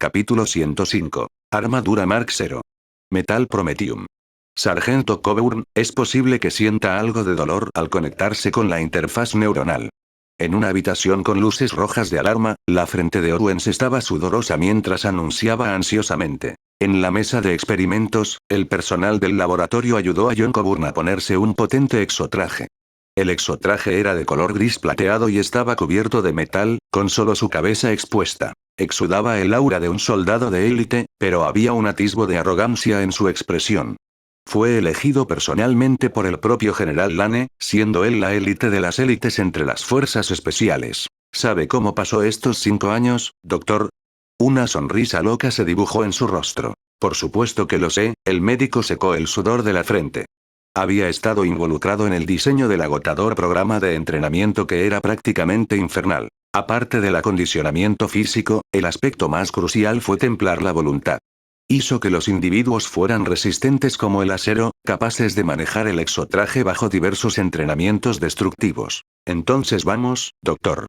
Capítulo 105. Armadura Mark 0. Metal Prometium. Sargento Coburn, es posible que sienta algo de dolor al conectarse con la interfaz neuronal. En una habitación con luces rojas de alarma, la frente de Owens estaba sudorosa mientras anunciaba ansiosamente. En la mesa de experimentos, el personal del laboratorio ayudó a John Coburn a ponerse un potente exotraje. El exotraje era de color gris plateado y estaba cubierto de metal, con solo su cabeza expuesta. Exudaba el aura de un soldado de élite, pero había un atisbo de arrogancia en su expresión. Fue elegido personalmente por el propio General Lane, siendo él la élite de las élites entre las fuerzas especiales. ¿Sabe cómo pasó estos 5 años, doctor? Una sonrisa loca se dibujó en su rostro. Por supuesto que lo sé, el médico secó el sudor de la frente. Había estado involucrado en el diseño del agotador programa de entrenamiento que era prácticamente infernal. Aparte del acondicionamiento físico, el aspecto más crucial fue templar la voluntad. Hizo que los individuos fueran resistentes como el acero, capaces de manejar el exotraje bajo diversos entrenamientos destructivos. Entonces vamos, doctor.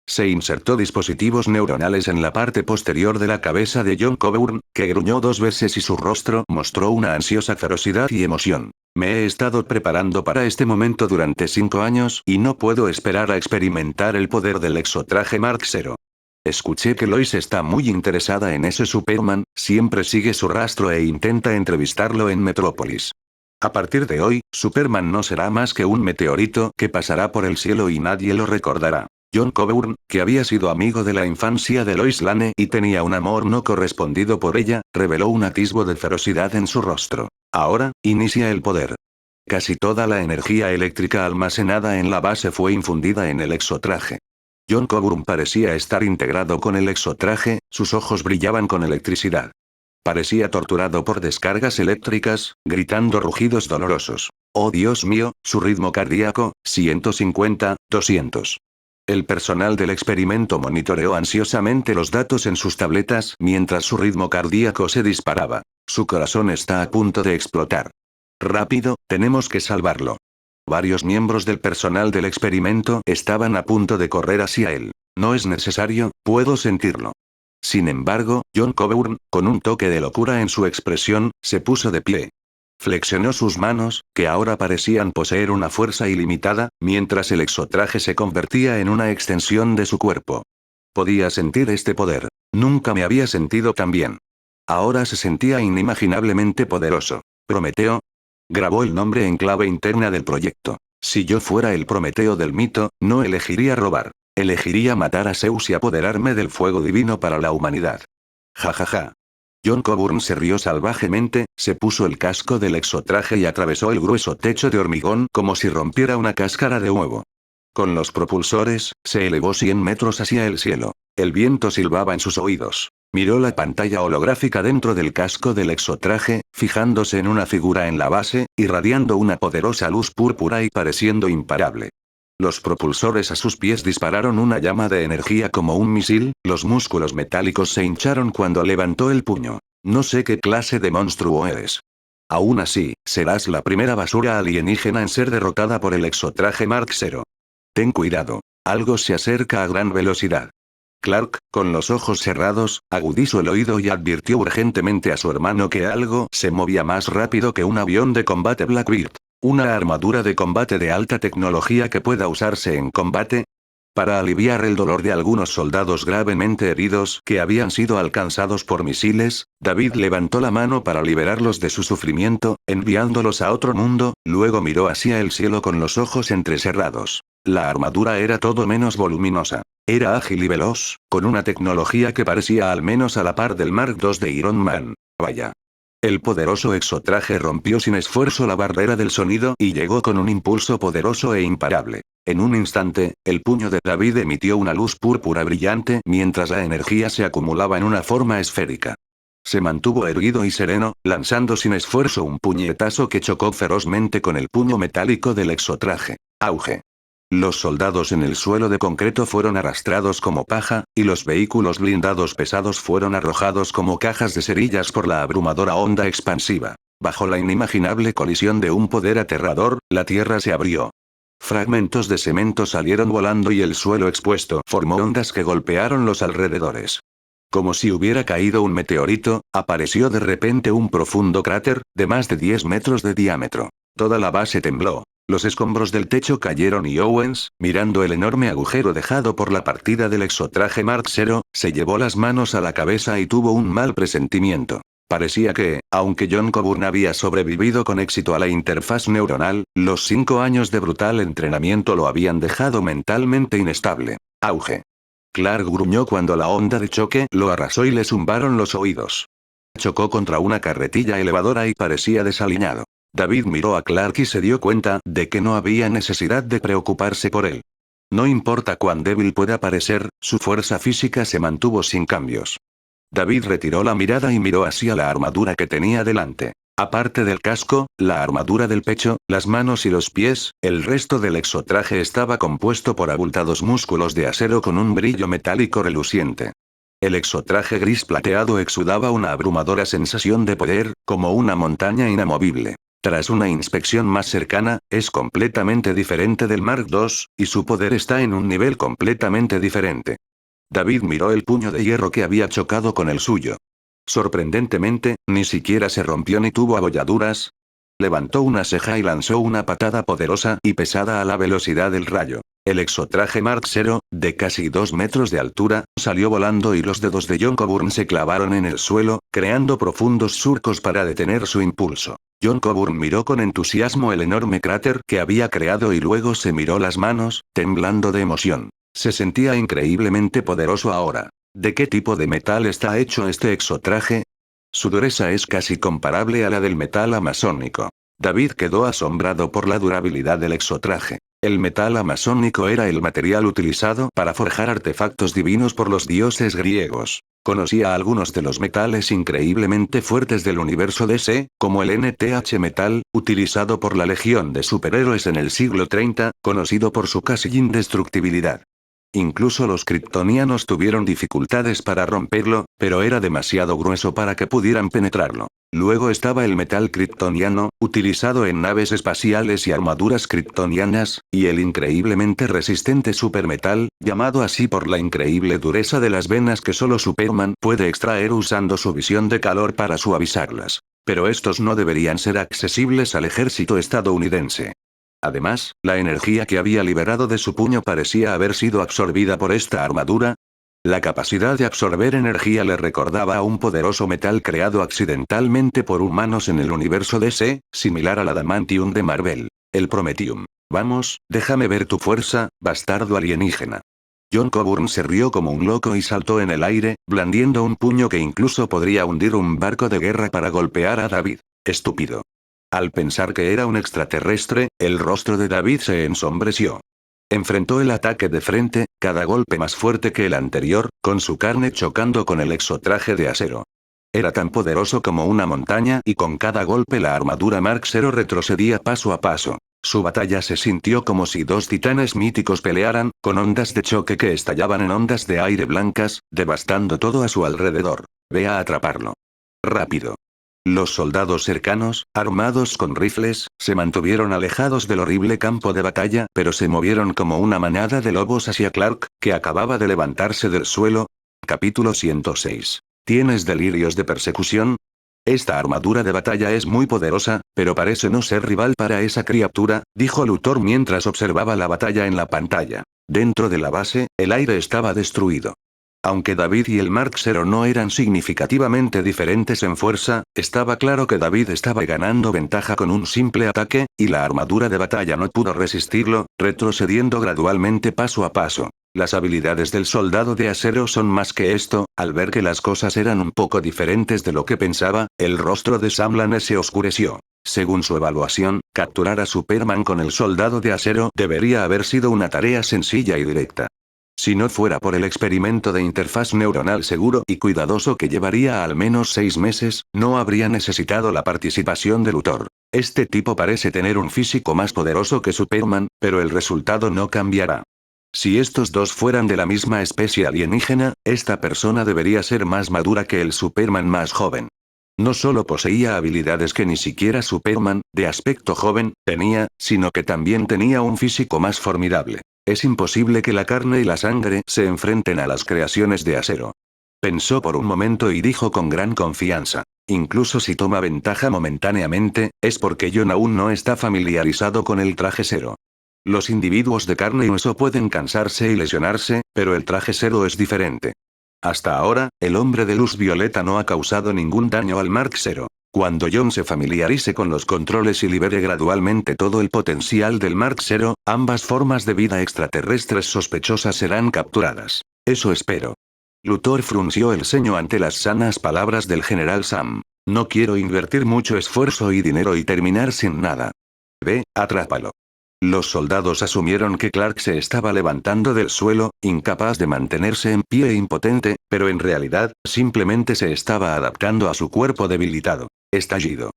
Se insertó dispositivos neuronales en la parte posterior de la cabeza de John Coburn, que gruñó 2 veces y su rostro mostró una ansiosa ferocidad y emoción. Me he estado preparando para este momento durante 5 años y no puedo esperar a experimentar el poder del exotraje Mark 0. Escuché que Lois está muy interesada en ese Superman, siempre sigue su rastro e intenta entrevistarlo en Metrópolis. A partir de hoy, Superman no será más que un meteorito que pasará por el cielo y nadie lo recordará. John Coburn, que había sido amigo de la infancia de Lois Lane y tenía un amor no correspondido por ella, reveló un atisbo de ferocidad en su rostro. Ahora, inicia el poder. Casi toda la energía eléctrica almacenada en la base fue infundida en el exotraje. John Coburn parecía estar integrado con el exotraje, sus ojos brillaban con electricidad. Parecía torturado por descargas eléctricas, gritando rugidos dolorosos. Oh Dios mío, su ritmo cardíaco, 150, 200. El personal del experimento monitoreó ansiosamente los datos en sus tabletas mientras su ritmo cardíaco se disparaba. Su corazón está a punto de explotar. Rápido, tenemos que salvarlo. Varios miembros del personal del experimento estaban a punto de correr hacia él. No es necesario, puedo sentirlo. Sin embargo, John Coburn, con un toque de locura en su expresión, se puso de pie. Flexionó sus manos, que ahora parecían poseer una fuerza ilimitada, mientras el exotraje se convertía en una extensión de su cuerpo. Podía sentir este poder. Nunca me había sentido tan bien. Ahora se sentía inimaginablemente poderoso. Prometeo. Grabó el nombre en clave interna del proyecto. Si yo fuera el Prometeo del mito, no elegiría robar. Elegiría matar a Zeus y apoderarme del fuego divino para la humanidad. Ja ja ja. John Coburn se rió salvajemente, se puso el casco del exotraje y atravesó el grueso techo de hormigón como si rompiera una cáscara de huevo. Con los propulsores, se elevó 100 metros hacia el cielo. El viento silbaba en sus oídos. Miró la pantalla holográfica dentro del casco del exotraje, fijándose en una figura en la base, irradiando una poderosa luz púrpura y pareciendo imparable. Los propulsores a sus pies dispararon una llama de energía como un misil, los músculos metálicos se hincharon cuando levantó el puño. No sé qué clase de monstruo eres. Aún así, serás la primera basura alienígena en ser derrotada por el exotraje Mark 0. Ten cuidado. Algo se acerca a gran velocidad. Clark, con los ojos cerrados, agudizó el oído y advirtió urgentemente a su hermano que algo se movía más rápido que un avión de combate Blackbird. ¿Una armadura de combate de alta tecnología que pueda usarse en combate? Para aliviar el dolor de algunos soldados gravemente heridos que habían sido alcanzados por misiles, David levantó la mano para liberarlos de su sufrimiento, enviándolos a otro mundo, luego miró hacia el cielo con los ojos entrecerrados. La armadura era todo menos voluminosa. Era ágil y veloz, con una tecnología que parecía al menos a la par del Mark II de Iron Man. Vaya. El poderoso exotraje rompió sin esfuerzo la barrera del sonido y llegó con un impulso poderoso e imparable. En un instante, el puño de David emitió una luz púrpura brillante mientras la energía se acumulaba en una forma esférica. Se mantuvo erguido y sereno, lanzando sin esfuerzo un puñetazo que chocó ferozmente con el puño metálico del exotraje. Auge. Los soldados en el suelo de concreto fueron arrastrados como paja, y los vehículos blindados pesados fueron arrojados como cajas de cerillas por la abrumadora onda expansiva. Bajo la inimaginable colisión de un poder aterrador, la tierra se abrió. Fragmentos de cemento salieron volando y el suelo expuesto formó ondas que golpearon los alrededores. Como si hubiera caído un meteorito, apareció de repente un profundo cráter, de más de 10 metros de diámetro. Toda la base tembló. Los escombros del techo cayeron y Owens, mirando el enorme agujero dejado por la partida del exotraje Mark 0, se llevó las manos a la cabeza y tuvo un mal presentimiento. Parecía que, aunque John Coburn había sobrevivido con éxito a la interfaz neuronal, los 5 años de brutal entrenamiento lo habían dejado mentalmente inestable. Auge. Clark gruñó cuando la onda de choque lo arrasó y le zumbaron los oídos. Chocó contra una carretilla elevadora y parecía desaliñado. David miró a Clark y se dio cuenta de que no había necesidad de preocuparse por él. No importa cuán débil pueda parecer, su fuerza física se mantuvo sin cambios. David retiró la mirada y miró hacia la armadura que tenía delante. Aparte del casco, la armadura del pecho, las manos y los pies, el resto del exotraje estaba compuesto por abultados músculos de acero con un brillo metálico reluciente. El exotraje gris plateado exudaba una abrumadora sensación de poder, como una montaña inamovible. Tras una inspección más cercana, es completamente diferente del Mark II, y su poder está en un nivel completamente diferente. David miró el puño de hierro que había chocado con el suyo. Sorprendentemente, ni siquiera se rompió ni tuvo abolladuras. Levantó una ceja y lanzó una patada poderosa y pesada a la velocidad del rayo. El exotraje Mark 0, de casi 2 metros de altura, salió volando y los dedos de John Coburn se clavaron en el suelo, creando profundos surcos para detener su impulso. John Coburn miró con entusiasmo el enorme cráter que había creado y luego se miró las manos, temblando de emoción. Se sentía increíblemente poderoso ahora. ¿De qué tipo de metal está hecho este exotraje? Su dureza es casi comparable a la del metal amazónico. David quedó asombrado por la durabilidad del exotraje. El metal amazónico era el material utilizado para forjar artefactos divinos por los dioses griegos. Conocía algunos de los metales increíblemente fuertes del universo DC, como el NTH metal, utilizado por la Legión de Superhéroes en el siglo 30, conocido por su casi indestructibilidad. Incluso los kryptonianos tuvieron dificultades para romperlo, pero era demasiado grueso para que pudieran penetrarlo. Luego estaba el metal kryptoniano, utilizado en naves espaciales y armaduras kryptonianas, y el increíblemente resistente supermetal, llamado así por la increíble dureza de las venas que solo Superman puede extraer usando su visión de calor para suavizarlas. Pero estos no deberían ser accesibles al ejército estadounidense. Además, la energía que había liberado de su puño parecía haber sido absorbida por esta armadura. La capacidad de absorber energía le recordaba a un poderoso metal creado accidentalmente por humanos en el universo DC, similar al adamantium de Marvel. El Prometium. Vamos, déjame ver tu fuerza, bastardo alienígena. John Coburn se rió como un loco y saltó en el aire, blandiendo un puño que incluso podría hundir un barco de guerra para golpear a David. Estúpido. Al pensar que era un extraterrestre, el rostro de David se ensombreció. Enfrentó el ataque de frente, cada golpe más fuerte que el anterior, con su carne chocando con el exotraje de acero. Era tan poderoso como una montaña y con cada golpe la armadura Mark 0 retrocedía paso a paso. Su batalla se sintió como si dos titanes míticos pelearan, con ondas de choque que estallaban en ondas de aire blancas, devastando todo a su alrededor. Ve a atraparlo. Rápido. Los soldados cercanos, armados con rifles, se mantuvieron alejados del horrible campo de batalla, pero se movieron como una manada de lobos hacia Clark, que acababa de levantarse del suelo. Capítulo 106. ¿Tienes delirios de persecución? Esta armadura de batalla es muy poderosa, pero parece no ser rival para esa criatura, dijo Luthor mientras observaba la batalla en la pantalla. Dentro de la base, el aire estaba destruido. Aunque David y el Mark 0 no eran significativamente diferentes en fuerza, estaba claro que David estaba ganando ventaja con un simple ataque, y la armadura de batalla no pudo resistirlo, retrocediendo gradualmente paso a paso. Las habilidades del soldado de acero son más que esto. Al ver que las cosas eran un poco diferentes de lo que pensaba, el rostro de Sam Lane se oscureció. Según su evaluación, capturar a Superman con el soldado de acero debería haber sido una tarea sencilla y directa. Si no fuera por el experimento de interfaz neuronal seguro y cuidadoso que llevaría al menos 6 meses, no habría necesitado la participación de Luthor. Este tipo parece tener un físico más poderoso que Superman, pero el resultado no cambiará. Si estos dos fueran de la misma especie alienígena, esta persona debería ser más madura que el Superman más joven. No solo poseía habilidades que ni siquiera Superman, de aspecto joven, tenía, sino que también tenía un físico más formidable. Es imposible que la carne y la sangre se enfrenten a las creaciones de acero. Pensó por un momento y dijo con gran confianza. Incluso si toma ventaja momentáneamente, es porque John aún no está familiarizado con el traje Zero. Los individuos de carne y hueso pueden cansarse y lesionarse, pero el traje Zero es diferente. Hasta ahora, el hombre de luz violeta no ha causado ningún daño al Mark Zero. Cuando John se familiarice con los controles y libere gradualmente todo el potencial del Mark Zero, ambas formas de vida extraterrestres sospechosas serán capturadas. Eso espero. Luthor frunció el ceño ante las sanas palabras del general Sam. No quiero invertir mucho esfuerzo y dinero y terminar sin nada. Ve, atrápalo. Los soldados asumieron que Clark se estaba levantando del suelo, incapaz de mantenerse en pie e impotente, pero en realidad, simplemente se estaba adaptando a su cuerpo debilitado. Estallido.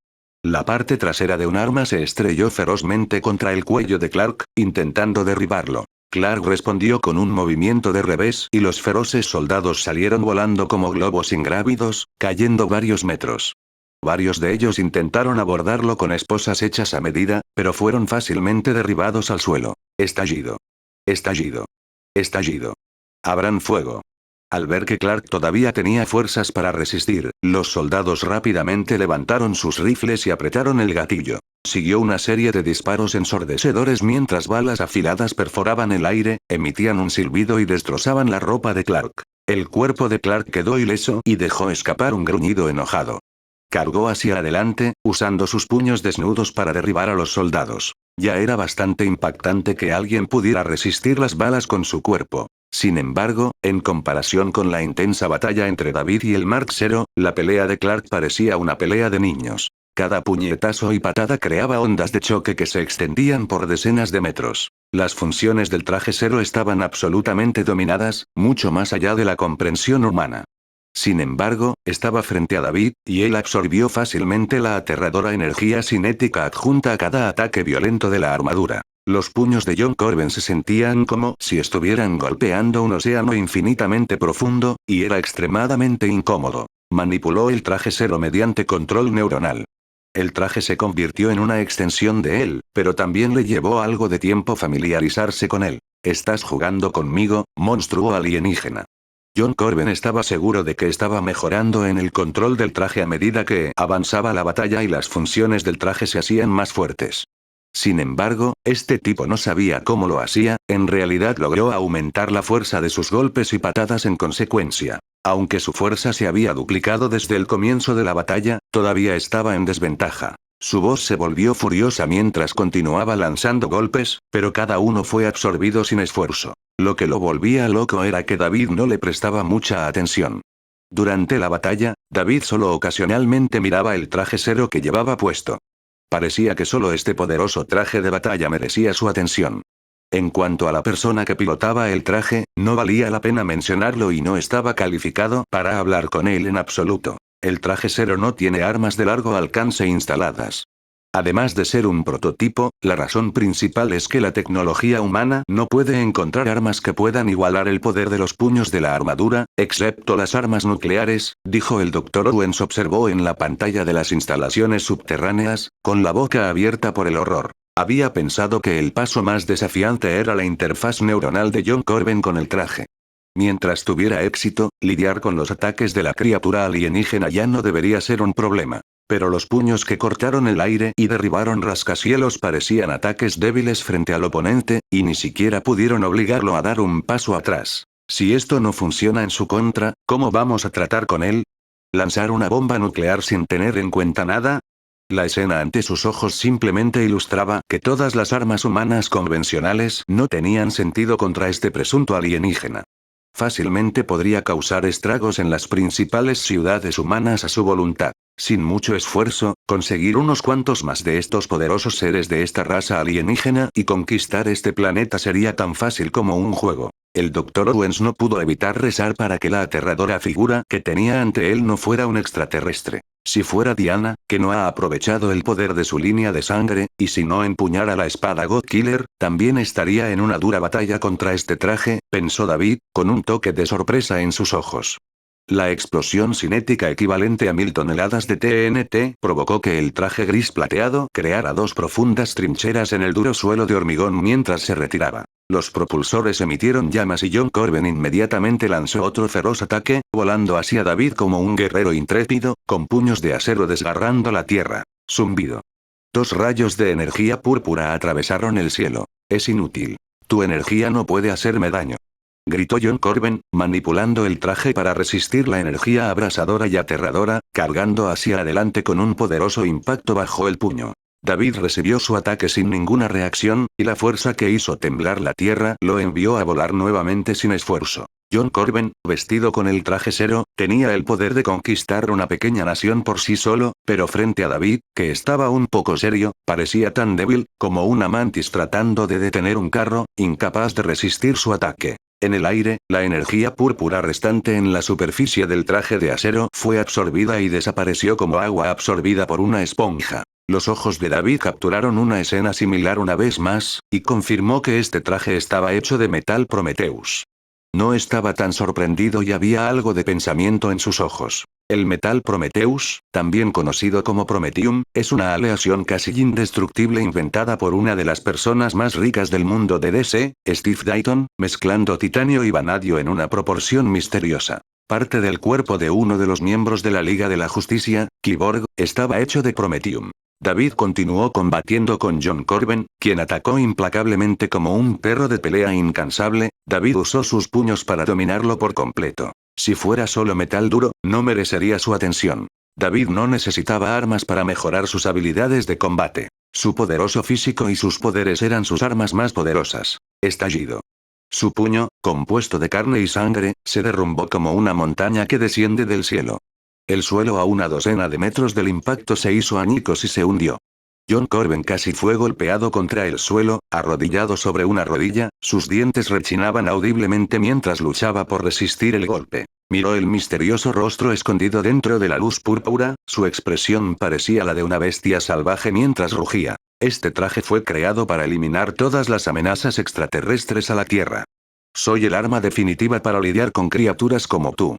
La parte trasera de un arma se estrelló ferozmente contra el cuello de Clark, intentando derribarlo. Clark respondió con un movimiento de revés y los feroces soldados salieron volando como globos ingrávidos, cayendo varios metros. Varios de ellos intentaron abordarlo con esposas hechas a medida, pero fueron fácilmente derribados al suelo. Estallido. Estallido. Estallido. Abran fuego. Al ver que Clark todavía tenía fuerzas para resistir, los soldados rápidamente levantaron sus rifles y apretaron el gatillo. Siguió una serie de disparos ensordecedores mientras balas afiladas perforaban el aire, emitían un silbido y destrozaban la ropa de Clark. El cuerpo de Clark quedó ileso y dejó escapar un gruñido enojado. Cargó hacia adelante, usando sus puños desnudos para derribar a los soldados. Ya era bastante impactante que alguien pudiera resistir las balas con su cuerpo. Sin embargo, en comparación con la intensa batalla entre David y el Mark Zero, la pelea de Clark parecía una pelea de niños. Cada puñetazo y patada creaba ondas de choque que se extendían por decenas de metros. Las funciones del traje Zero estaban absolutamente dominadas, mucho más allá de la comprensión humana. Sin embargo, estaba frente a David, y él absorbió fácilmente la aterradora energía cinética adjunta a cada ataque violento de la armadura. Los puños de John Corbin se sentían como si estuvieran golpeando un océano infinitamente profundo, y era extremadamente incómodo. Manipuló el traje Zero mediante control neuronal. El traje se convirtió en una extensión de él, pero también le llevó algo de tiempo familiarizarse con él. ¿Estás jugando conmigo, monstruo alienígena? John Corbin estaba seguro de que estaba mejorando en el control del traje a medida que avanzaba la batalla y las funciones del traje se hacían más fuertes. Sin embargo, este tipo no sabía cómo lo hacía, en realidad logró aumentar la fuerza de sus golpes y patadas en consecuencia. Aunque su fuerza se había duplicado desde el comienzo de la batalla, todavía estaba en desventaja. Su voz se volvió furiosa mientras continuaba lanzando golpes, pero cada uno fue absorbido sin esfuerzo. Lo que lo volvía loco era que David no le prestaba mucha atención. Durante la batalla, David solo ocasionalmente miraba el traje Zero que llevaba puesto. Parecía que solo este poderoso traje de batalla merecía su atención. En cuanto a la persona que pilotaba el traje, no valía la pena mencionarlo y no estaba calificado para hablar con él en absoluto. El traje Zero no tiene armas de largo alcance instaladas. Además de ser un prototipo, la razón principal es que la tecnología humana no puede encontrar armas que puedan igualar el poder de los puños de la armadura, excepto las armas nucleares, dijo el Dr. Owens. Observó en la pantalla de las instalaciones subterráneas, con la boca abierta por el horror. Había pensado que el paso más desafiante era la interfaz neuronal de John Corbin con el traje. Mientras tuviera éxito, lidiar con los ataques de la criatura alienígena ya no debería ser un problema. Pero los puños que cortaron el aire y derribaron rascacielos parecían ataques débiles frente al oponente, y ni siquiera pudieron obligarlo a dar un paso atrás. Si esto no funciona en su contra, ¿cómo vamos a tratar con él? ¿Lanzar una bomba nuclear sin tener en cuenta nada? La escena ante sus ojos simplemente ilustraba que todas las armas humanas convencionales no tenían sentido contra este presunto alienígena. Fácilmente podría causar estragos en las principales ciudades humanas a su voluntad. Sin mucho esfuerzo, conseguir unos cuantos más de estos poderosos seres de esta raza alienígena y conquistar este planeta sería tan fácil como un juego. El Dr. Owens no pudo evitar rezar para que la aterradora figura que tenía ante él no fuera un extraterrestre. Si fuera Diana, que no ha aprovechado el poder de su línea de sangre, y si no empuñara la espada God Killer, también estaría en una dura batalla contra este traje, pensó David, con un toque de sorpresa en sus ojos. La explosión cinética equivalente a 1000 toneladas de TNT provocó que el traje gris plateado creara dos profundas trincheras en el duro suelo de hormigón mientras se retiraba. Los propulsores emitieron llamas y John Corben inmediatamente lanzó otro feroz ataque, volando hacia David como un guerrero intrépido, con puños de acero desgarrando la tierra. Zumbido. 2 rayos de energía púrpura atravesaron el cielo. Es inútil. Tu energía no puede hacerme daño. Gritó John Corben, manipulando el traje para resistir la energía abrasadora y aterradora, cargando hacia adelante con un poderoso impacto bajo el puño. David recibió su ataque sin ninguna reacción, y la fuerza que hizo temblar la tierra lo envió a volar nuevamente sin esfuerzo. John Corben, vestido con el traje Zero, tenía el poder de conquistar una pequeña nación por sí solo, pero frente a David, que estaba un poco serio, parecía tan débil, como una mantis tratando de detener un carro, incapaz de resistir su ataque. En el aire, la energía púrpura restante en la superficie del traje de acero fue absorbida y desapareció como agua absorbida por una esponja. Los ojos de David capturaron una escena similar una vez más, y confirmó que este traje estaba hecho de metal Prometheus. No estaba tan sorprendido y había algo de pensamiento en sus ojos. El metal Prometheus, también conocido como Promethium, es una aleación casi indestructible inventada por una de las personas más ricas del mundo de DC, Steve Dayton, mezclando titanio y vanadio en una proporción misteriosa. Parte del cuerpo de uno de los miembros de la Liga de la Justicia, Cyborg, estaba hecho de Promethium. David continuó combatiendo con John Corben, quien atacó implacablemente como un perro de pelea incansable. David usó sus puños para dominarlo por completo. Si fuera solo metal duro, no merecería su atención. David no necesitaba armas para mejorar sus habilidades de combate. Su poderoso físico y sus poderes eran sus armas más poderosas. Estallido. Su puño, compuesto de carne y sangre, se derrumbó como una montaña que desciende del cielo. El suelo a una docena de metros del impacto se hizo añicos y se hundió. John Corben casi fue golpeado contra el suelo, arrodillado sobre una rodilla, sus dientes rechinaban audiblemente mientras luchaba por resistir el golpe. Miró el misterioso rostro escondido dentro de la luz púrpura, su expresión parecía la de una bestia salvaje mientras rugía. Este traje fue creado para eliminar todas las amenazas extraterrestres a la Tierra. Soy el arma definitiva para lidiar con criaturas como tú.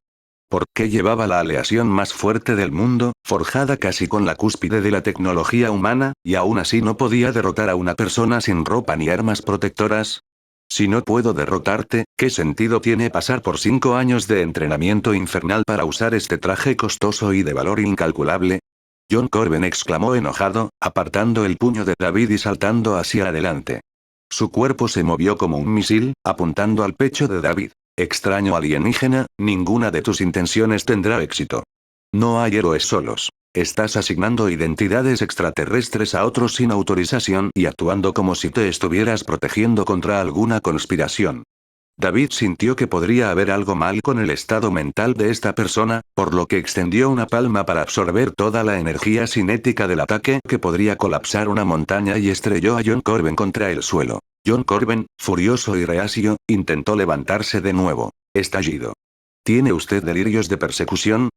¿Por qué llevaba la aleación más fuerte del mundo, forjada casi con la cúspide de la tecnología humana, y aún así no podía derrotar a una persona sin ropa ni armas protectoras? Si no puedo derrotarte, ¿qué sentido tiene pasar por 5 años de entrenamiento infernal para usar este traje costoso y de valor incalculable? John Corben exclamó enojado, apartando el puño de David y saltando hacia adelante. Su cuerpo se movió como un misil, apuntando al pecho de David. Extraño alienígena, ninguna de tus intenciones tendrá éxito. No hay héroes solos. Estás asignando identidades extraterrestres a otros sin autorización y actuando como si te estuvieras protegiendo contra alguna conspiración. David sintió que podría haber algo mal con el estado mental de esta persona, por lo que extendió una palma para absorber toda la energía cinética del ataque que podría colapsar una montaña y estrelló a John Corben contra el suelo. John Corben, furioso y reacio, intentó levantarse de nuevo. Estallido. ¿Tiene usted delirios de persecución?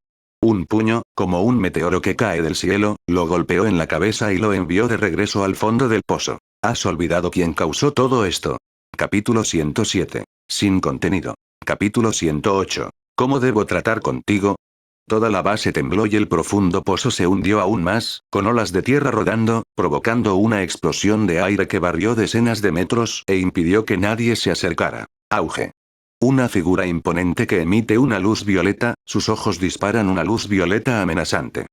Un puño, como un meteoro que cae del cielo, lo golpeó en la cabeza y lo envió de regreso al fondo del pozo. ¿Has olvidado quién causó todo esto? Capítulo 107. Sin contenido. Capítulo 108. ¿Cómo debo tratar contigo? Toda la base tembló y el profundo pozo se hundió aún más, con olas de tierra rodando, provocando una explosión de aire que barrió decenas de metros e impidió que nadie se acercara. Auge. Una figura imponente que emite una luz violeta, sus ojos disparan una luz violeta amenazante.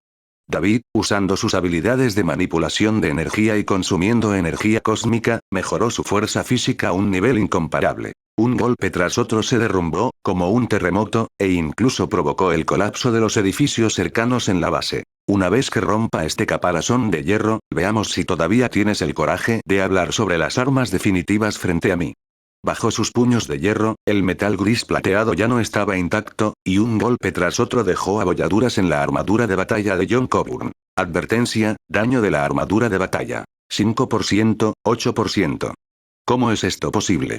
David, usando sus habilidades de manipulación de energía y consumiendo energía cósmica, mejoró su fuerza física a un nivel incomparable. Un golpe tras otro se derrumbó, como un terremoto, e incluso provocó el colapso de los edificios cercanos en la base. Una vez que rompa este caparazón de hierro, veamos si todavía tienes el coraje de hablar sobre las armas definitivas frente a mí. Bajo sus puños de hierro, el metal gris plateado ya no estaba intacto, y un golpe tras otro dejó abolladuras en la armadura de batalla de John Coburn. Advertencia, daño de la armadura de batalla. 5%, 8%. ¿Cómo es esto posible?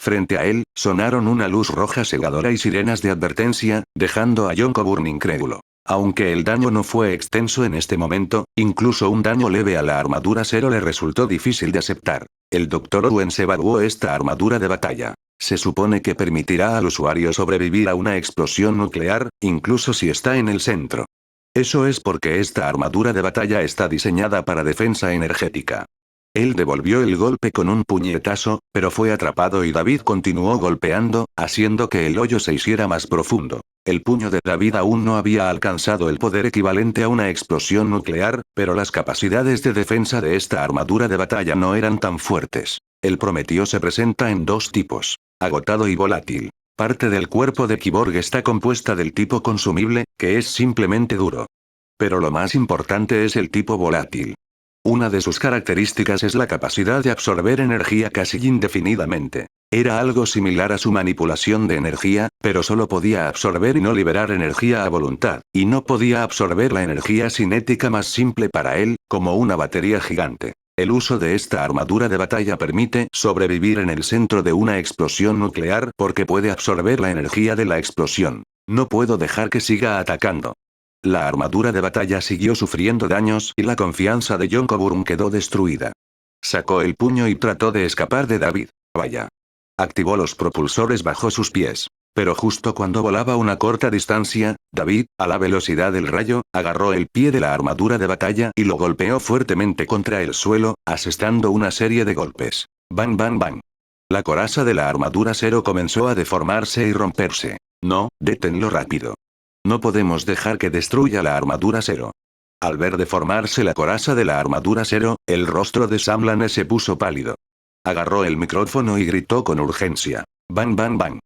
Frente a él, sonaron una luz roja cegadora y sirenas de advertencia, dejando a John Coburn incrédulo. Aunque el daño no fue extenso en este momento, incluso un daño leve a la armadura Zero le resultó difícil de aceptar. El Dr. Owens evaluó esta armadura de batalla. Se supone que permitirá al usuario sobrevivir a una explosión nuclear, incluso si está en el centro. Eso es porque esta armadura de batalla está diseñada para defensa energética. Él devolvió el golpe con un puñetazo, pero fue atrapado y David continuó golpeando, haciendo que el hoyo se hiciera más profundo. El puño de David aún no había alcanzado el poder equivalente a una explosión nuclear, pero las capacidades de defensa de esta armadura de batalla no eran tan fuertes. El Prometeo se presenta en dos tipos: agotado y volátil. Parte del cuerpo de Kyborg está compuesta del tipo consumible, que es simplemente duro. Pero lo más importante es el tipo volátil. Una de sus características es la capacidad de absorber energía casi indefinidamente. Era algo similar a su manipulación de energía, pero solo podía absorber y no liberar energía a voluntad, y no podía absorber la energía cinética más simple para él, como una batería gigante. El uso de esta armadura de batalla permite sobrevivir en el centro de una explosión nuclear porque puede absorber la energía de la explosión. No puedo dejar que siga atacando. La armadura de batalla siguió sufriendo daños y la confianza de John Coburn quedó destruida. Sacó el puño y trató de escapar de David. Vaya. Activó los propulsores bajo sus pies. Pero justo cuando volaba una corta distancia, David, a la velocidad del rayo, agarró el pie de la armadura de batalla y lo golpeó fuertemente contra el suelo, asestando una serie de golpes. Bang bang bang. La coraza de la armadura cero comenzó a deformarse y romperse. No, deténlo rápido. No podemos dejar que destruya la armadura cero. Al ver deformarse la coraza de la armadura cero, el rostro de Sam Lane se puso pálido. Agarró el micrófono y gritó con urgencia. Bang bang bang.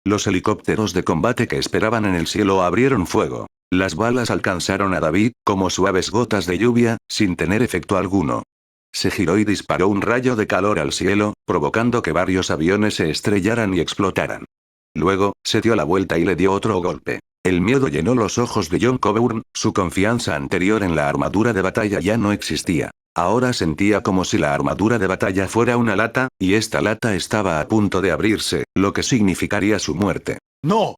Los helicópteros de combate que esperaban en el cielo abrieron fuego. Las balas alcanzaron a David, como suaves gotas de lluvia, sin tener efecto alguno. Se giró y disparó un rayo de calor al cielo, provocando que varios aviones se estrellaran y explotaran. Luego, se dio la vuelta y le dio otro golpe. El miedo llenó los ojos de John Coburn, su confianza anterior en la armadura de batalla ya no existía. Ahora sentía como si la armadura de batalla fuera una lata, y esta lata estaba a punto de abrirse, lo que significaría su muerte. ¡No!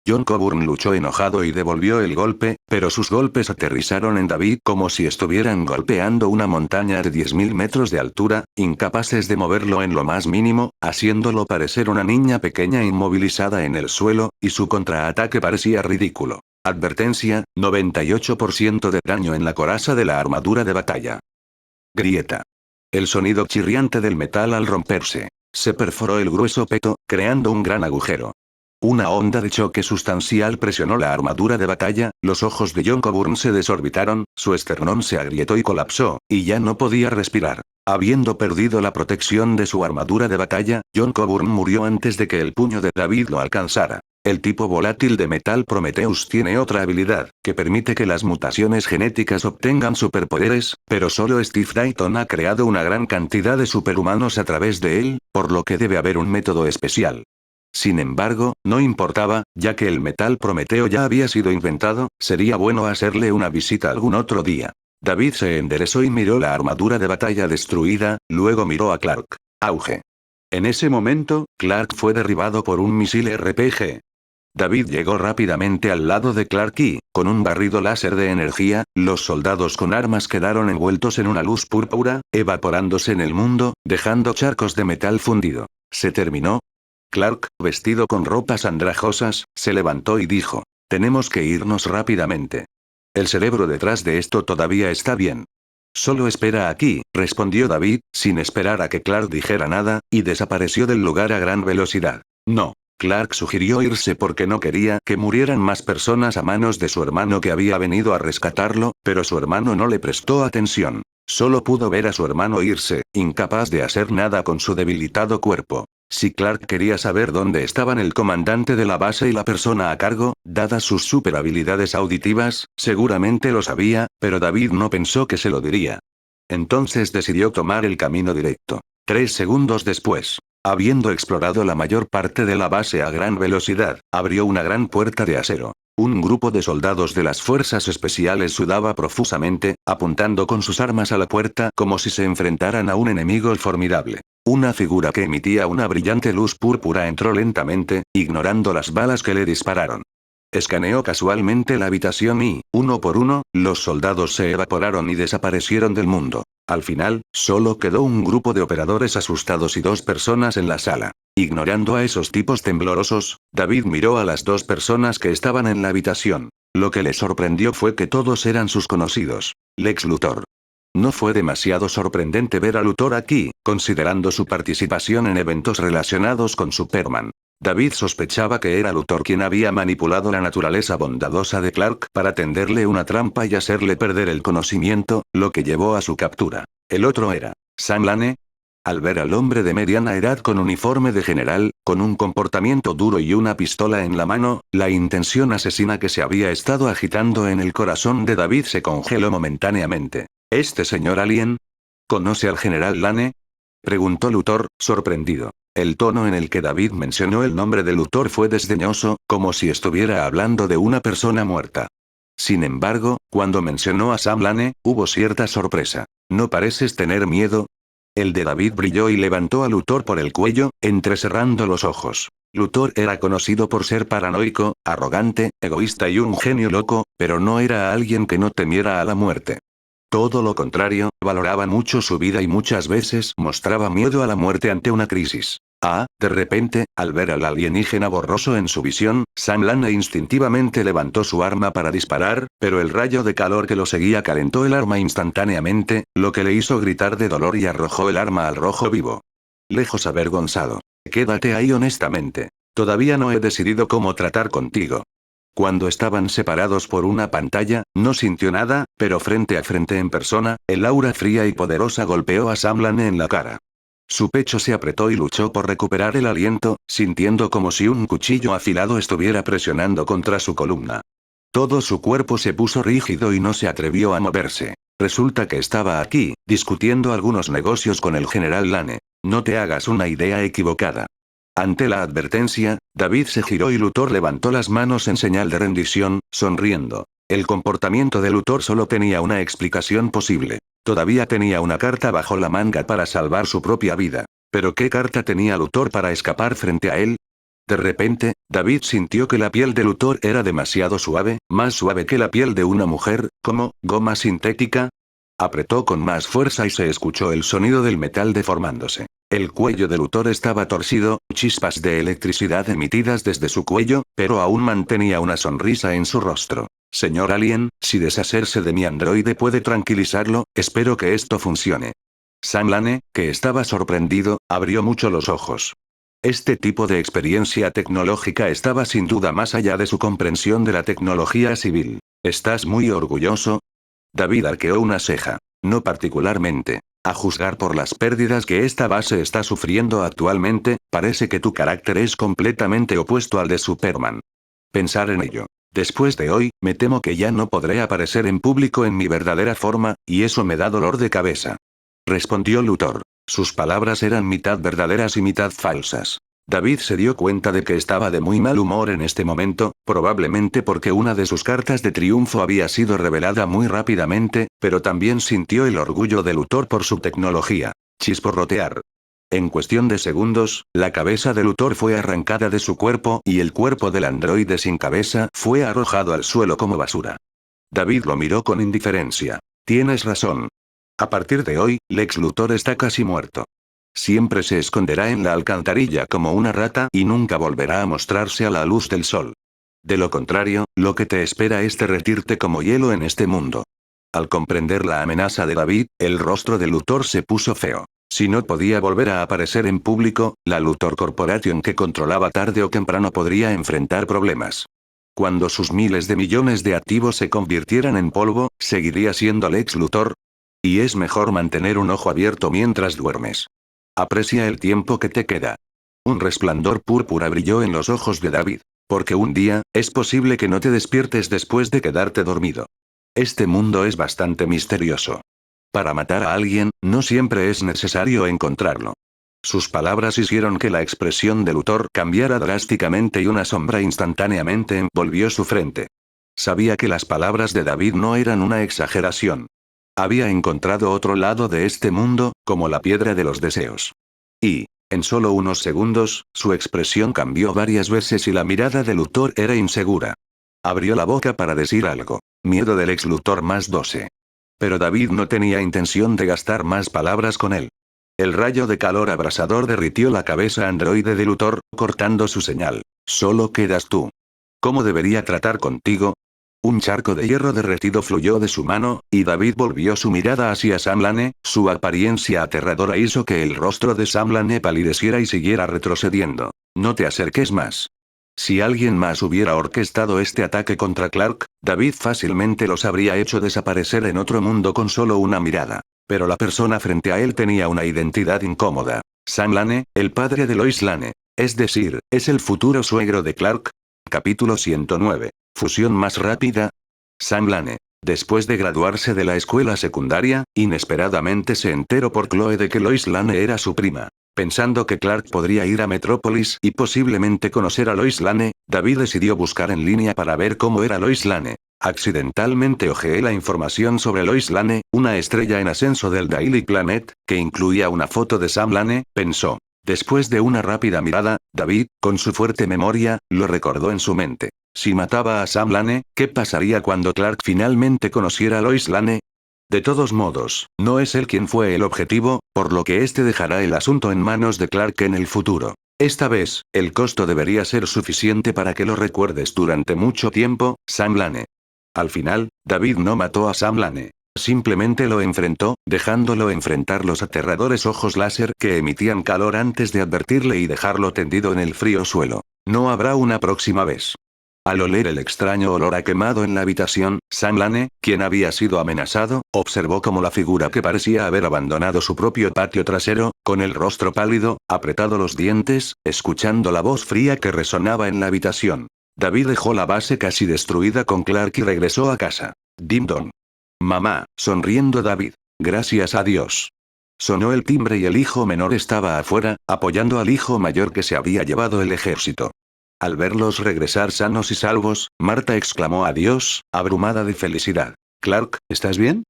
John Coburn luchó enojado y devolvió el golpe, pero sus golpes aterrizaron en David como si estuvieran golpeando una montaña de 10.000 metros de altura, incapaces de moverlo en lo más mínimo, haciéndolo parecer una niña pequeña inmovilizada en el suelo, y su contraataque parecía ridículo. Advertencia: 98% de daño en la coraza de la armadura de batalla. Grieta. El sonido chirriante del metal al romperse. Se perforó el grueso peto, creando un gran agujero. Una onda de choque sustancial presionó la armadura de batalla, los ojos de John Coburn se desorbitaron, su esternón se agrietó y colapsó, y ya no podía respirar. Habiendo perdido la protección de su armadura de batalla, John Coburn murió antes de que el puño de David lo alcanzara. El tipo volátil de metal Prometheus tiene otra habilidad, que permite que las mutaciones genéticas obtengan superpoderes, pero solo Steve Dayton ha creado una gran cantidad de superhumanos a través de él, por lo que debe haber un método especial. Sin embargo, no importaba, ya que el metal Prometeo ya había sido inventado, sería bueno hacerle una visita algún otro día. David se enderezó y miró la armadura de batalla destruida, luego miró a Clark. Auge. En ese momento, Clark fue derribado por un misil RPG. David llegó rápidamente al lado de Clark y, con un barrido láser de energía, los soldados con armas quedaron envueltos en una luz púrpura, evaporándose en el mundo, dejando charcos de metal fundido. ¿Se terminó? Clark, vestido con ropas andrajosas, se levantó y dijo: tenemos que irnos rápidamente. El cerebro detrás de esto todavía está bien. Solo espera aquí, respondió David, sin esperar a que Clark dijera nada, y desapareció del lugar a gran velocidad. No. Clark sugirió irse porque no quería que murieran más personas a manos de su hermano que había venido a rescatarlo, pero su hermano no le prestó atención. Solo pudo ver a su hermano irse, incapaz de hacer nada con su debilitado cuerpo. Si Clark quería saber dónde estaban el comandante de la base y la persona a cargo, dadas sus super habilidades auditivas, seguramente lo sabía, pero David no pensó que se lo diría. Entonces decidió tomar el camino directo. 3 segundos después, habiendo explorado la mayor parte de la base a gran velocidad, abrió una gran puerta de acero. Un grupo de soldados de las fuerzas especiales sudaba profusamente, apuntando con sus armas a la puerta como si se enfrentaran a un enemigo formidable. Una figura que emitía una brillante luz púrpura entró lentamente, ignorando las balas que le dispararon. Escaneó casualmente la habitación y, uno por uno, los soldados se evaporaron y desaparecieron del mundo. Al final, solo quedó un grupo de operadores asustados y 2 personas en la sala. Ignorando a esos tipos temblorosos, David miró a las 2 personas que estaban en la habitación. Lo que le sorprendió fue que todos eran sus conocidos. Lex Luthor. No fue demasiado sorprendente ver a Luthor aquí, considerando su participación en eventos relacionados con Superman. David sospechaba que era Luthor quien había manipulado la naturaleza bondadosa de Clark para tenderle una trampa y hacerle perder el conocimiento, lo que llevó a su captura. El otro era Sam Lane. Al ver al hombre de mediana edad con uniforme de general, con un comportamiento duro y una pistola en la mano, la intención asesina que se había estado agitando en el corazón de David se congeló momentáneamente. ¿Este señor alien? ¿Conoce al general Lane? Preguntó Luthor, sorprendido. El tono en el que David mencionó el nombre de Luthor fue desdeñoso, como si estuviera hablando de una persona muerta. Sin embargo, cuando mencionó a Sam Lane, hubo cierta sorpresa. ¿No pareces tener miedo? El de David brilló y levantó a Luthor por el cuello, entrecerrando los ojos. Luthor era conocido por ser paranoico, arrogante, egoísta y un genio loco, pero no era alguien que no temiera a la muerte. Todo lo contrario, valoraba mucho su vida y muchas veces mostraba miedo a la muerte ante una crisis. De repente, al ver al alienígena borroso en su visión, Sam Lane instintivamente levantó su arma para disparar, pero el rayo de calor que lo seguía calentó el arma instantáneamente, lo que le hizo gritar de dolor y arrojó el arma al rojo vivo. Lejos avergonzado. Quédate ahí honestamente. Todavía no he decidido cómo tratar contigo. Cuando estaban separados por una pantalla, no sintió nada, pero frente a frente en persona, el aura fría y poderosa golpeó a Sam Lane en la cara. Su pecho se apretó y luchó por recuperar el aliento, sintiendo como si un cuchillo afilado estuviera presionando contra su columna. Todo su cuerpo se puso rígido y no se atrevió a moverse. Resulta que estaba aquí, discutiendo algunos negocios con el general Lane. No te hagas una idea equivocada. Ante la advertencia, David se giró y Luthor levantó las manos en señal de rendición, sonriendo. El comportamiento de Luthor solo tenía una explicación posible. Todavía tenía una carta bajo la manga para salvar su propia vida. ¿Pero qué carta tenía Luthor para escapar frente a él? De repente, David sintió que la piel de Luthor era demasiado suave, más suave que la piel de una mujer, como goma sintética. Apretó con más fuerza y se escuchó el sonido del metal deformándose. El cuello de Luthor estaba torcido, chispas de electricidad emitidas desde su cuello, pero aún mantenía una sonrisa en su rostro. Señor Alien, si deshacerse de mi androide puede tranquilizarlo, espero que esto funcione. Sam Lane, que estaba sorprendido, abrió mucho los ojos. Este tipo de experiencia tecnológica estaba sin duda más allá de su comprensión de la tecnología civil. ¿Estás muy orgulloso? David arqueó una ceja. No particularmente. A juzgar por las pérdidas que esta base está sufriendo actualmente, parece que tu carácter es completamente opuesto al de Superman. Pensar en ello. Después de hoy, me temo que ya no podré aparecer en público en mi verdadera forma, y eso me da dolor de cabeza. Respondió Luthor. Sus palabras eran mitad verdaderas y mitad falsas. David se dio cuenta de que estaba de muy mal humor en este momento, probablemente porque una de sus cartas de triunfo había sido revelada muy rápidamente, pero también sintió el orgullo de Luthor por su tecnología. Chisporrotear. En cuestión de segundos, la cabeza de Luthor fue arrancada de su cuerpo y el cuerpo del androide sin cabeza fue arrojado al suelo como basura. David lo miró con indiferencia. Tienes razón. A partir de hoy, Lex Luthor está casi muerto. Siempre se esconderá en la alcantarilla como una rata y nunca volverá a mostrarse a la luz del sol. De lo contrario, lo que te espera es derretirte como hielo en este mundo. Al comprender la amenaza de David, el rostro de Luthor se puso feo. Si no podía volver a aparecer en público, la Luthor Corporation que controlaba tarde o temprano podría enfrentar problemas. Cuando sus miles de millones de activos se convirtieran en polvo, ¿seguiría siendo Lex Luthor? Y es mejor mantener un ojo abierto mientras duermes. Aprecia el tiempo que te queda. Un resplandor púrpura brilló en los ojos de David. Porque un día, es posible que no te despiertes después de quedarte dormido. Este mundo es bastante misterioso. Para matar a alguien, no siempre es necesario encontrarlo. Sus palabras hicieron que la expresión de Luthor cambiara drásticamente y una sombra instantáneamente envolvió su frente. Sabía que las palabras de David no eran una exageración. Había encontrado otro lado de este mundo, como la piedra de los deseos. Y, en solo unos segundos, su expresión cambió varias veces y la mirada de Luthor era insegura. Abrió la boca para decir algo. Miedo del ex Luthor más 12. Pero David no tenía intención de gastar más palabras con él. El rayo de calor abrasador derritió la cabeza androide de Luthor, cortando su señal. Solo quedas tú. ¿Cómo debería tratar contigo? Un charco de hierro derretido fluyó de su mano, y David volvió su mirada hacia Sam Lane. Su apariencia aterradora hizo que el rostro de Sam Lane palideciera y siguiera retrocediendo. No te acerques más. Si alguien más hubiera orquestado este ataque contra Clark, David fácilmente los habría hecho desaparecer en otro mundo con solo una mirada. Pero la persona frente a él tenía una identidad incómoda. Sam Lane, el padre de Lois Lane. Es decir, es el futuro suegro de Clark. Capítulo 109. Fusión más rápida. Sam Lane. Después de graduarse de la escuela secundaria, inesperadamente se enteró por Chloe de que Lois Lane era su prima. Pensando que Clark podría ir a Metrópolis y posiblemente conocer a Lois Lane, David decidió buscar en línea para ver cómo era Lois Lane. Accidentalmente hojeé la información sobre Lois Lane, una estrella en ascenso del Daily Planet, que incluía una foto de Sam Lane, pensó. Después de una rápida mirada, David, con su fuerte memoria, lo recordó en su mente. Si mataba a Sam Lane, ¿qué pasaría cuando Clark finalmente conociera a Lois Lane? De todos modos, no es él quien fue el objetivo, por lo que este dejará el asunto en manos de Clark en el futuro. Esta vez, el costo debería ser suficiente para que lo recuerdes durante mucho tiempo, Sam Lane. Al final, David no mató a Sam Lane. Simplemente lo enfrentó, dejándolo enfrentar los aterradores ojos láser que emitían calor antes de advertirle y dejarlo tendido en el frío suelo. No habrá una próxima vez. Al oler el extraño olor a quemado en la habitación, Sam Lane, quien había sido amenazado, observó como la figura que parecía haber abandonado su propio patio trasero, con el rostro pálido, apretado los dientes, escuchando la voz fría que resonaba en la habitación. David dejó la base casi destruida con Clark y regresó a casa. Dim dong. Mamá, sonriendo David. Gracias a Dios. Sonó el timbre y el hijo menor estaba afuera, apoyando al hijo mayor que se había llevado el ejército. Al verlos regresar sanos y salvos, Marta exclamó adiós, abrumada de felicidad. Clark, ¿estás bien?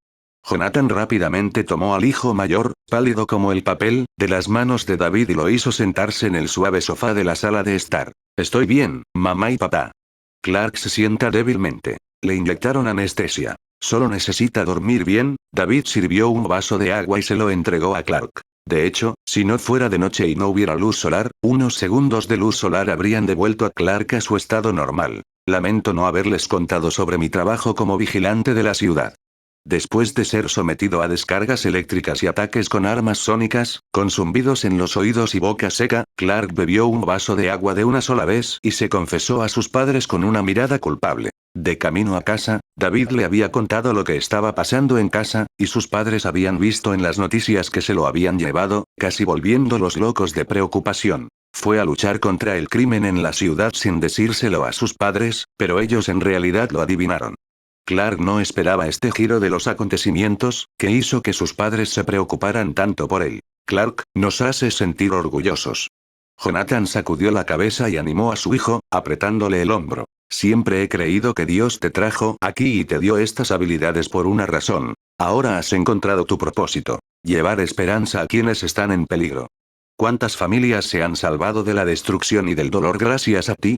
Jonathan rápidamente tomó al hijo mayor, pálido como el papel, de las manos de David y lo hizo sentarse en el suave sofá de la sala de estar. Estoy bien, mamá y papá. Clark se sienta débilmente. Le inyectaron anestesia. Solo necesita dormir bien. David sirvió un vaso de agua y se lo entregó a Clark. De hecho, si no fuera de noche y no hubiera luz solar, unos segundos de luz solar habrían devuelto a Clark a su estado normal. Lamento no haberles contado sobre mi trabajo como vigilante de la ciudad. Después de ser sometido a descargas eléctricas y ataques con armas sónicas, con zumbidos en los oídos y boca seca, Clark bebió un vaso de agua de una sola vez y se confesó a sus padres con una mirada culpable. De camino a casa, David le había contado lo que estaba pasando en casa, y sus padres habían visto en las noticias que se lo habían llevado, casi volviéndolos locos de preocupación. Fue a luchar contra el crimen en la ciudad sin decírselo a sus padres, pero ellos en realidad lo adivinaron. Clark no esperaba este giro de los acontecimientos, que hizo que sus padres se preocuparan tanto por él. Clark, nos hace sentir orgullosos. Jonathan sacudió la cabeza y animó a su hijo, apretándole el hombro. Siempre he creído que Dios te trajo aquí y te dio estas habilidades por una razón. Ahora has encontrado tu propósito. Llevar esperanza a quienes están en peligro. ¿Cuántas familias se han salvado de la destrucción y del dolor gracias a ti?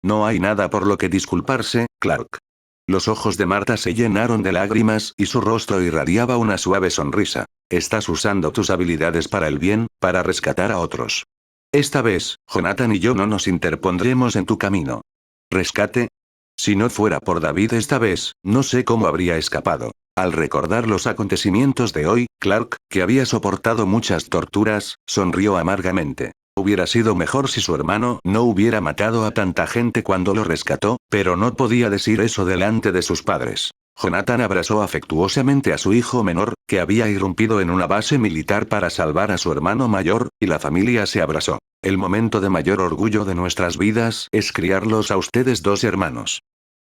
No hay nada por lo que disculparse, Clark. Los ojos de Marta se llenaron de lágrimas y su rostro irradiaba una suave sonrisa. Estás usando tus habilidades para el bien, para rescatar a otros. Esta vez, Jonathan y yo no nos interpondremos en tu camino. ¿Rescate? Si no fuera por David esta vez, no sé cómo habría escapado. Al recordar los acontecimientos de hoy, Clark, que había soportado muchas torturas, sonrió amargamente. Hubiera sido mejor si su hermano no hubiera matado a tanta gente cuando lo rescató, pero no podía decir eso delante de sus padres. Jonathan abrazó afectuosamente a su hijo menor, que había irrumpido en una base militar para salvar a su hermano mayor, y la familia se abrazó. El momento de mayor orgullo de nuestras vidas es criarlos a ustedes dos hermanos.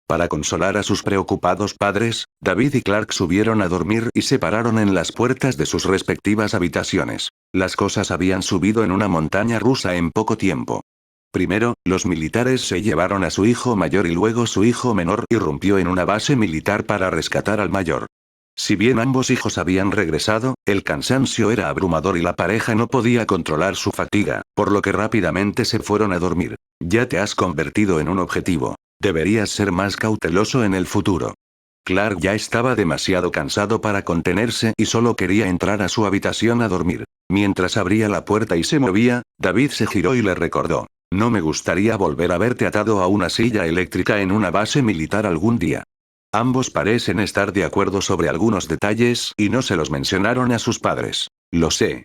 Para consolar a sus preocupados padres, David y Clark subieron a dormir y se pararon en las puertas de sus respectivas habitaciones. Las cosas habían subido en una montaña rusa en poco tiempo. Primero, los militares se llevaron a su hijo mayor y luego su hijo menor irrumpió en una base militar para rescatar al mayor. Si bien ambos hijos habían regresado, el cansancio era abrumador y la pareja no podía controlar su fatiga, por lo que rápidamente se fueron a dormir. Ya te has convertido en un objetivo. Deberías ser más cauteloso en el futuro. Clark ya estaba demasiado cansado para contenerse y solo quería entrar a su habitación a dormir. Mientras abría la puerta y se movía, David se giró y le recordó. No me gustaría volver a verte atado a una silla eléctrica en una base militar algún día. Ambos parecen estar de acuerdo sobre algunos detalles y no se los mencionaron a sus padres. Lo sé.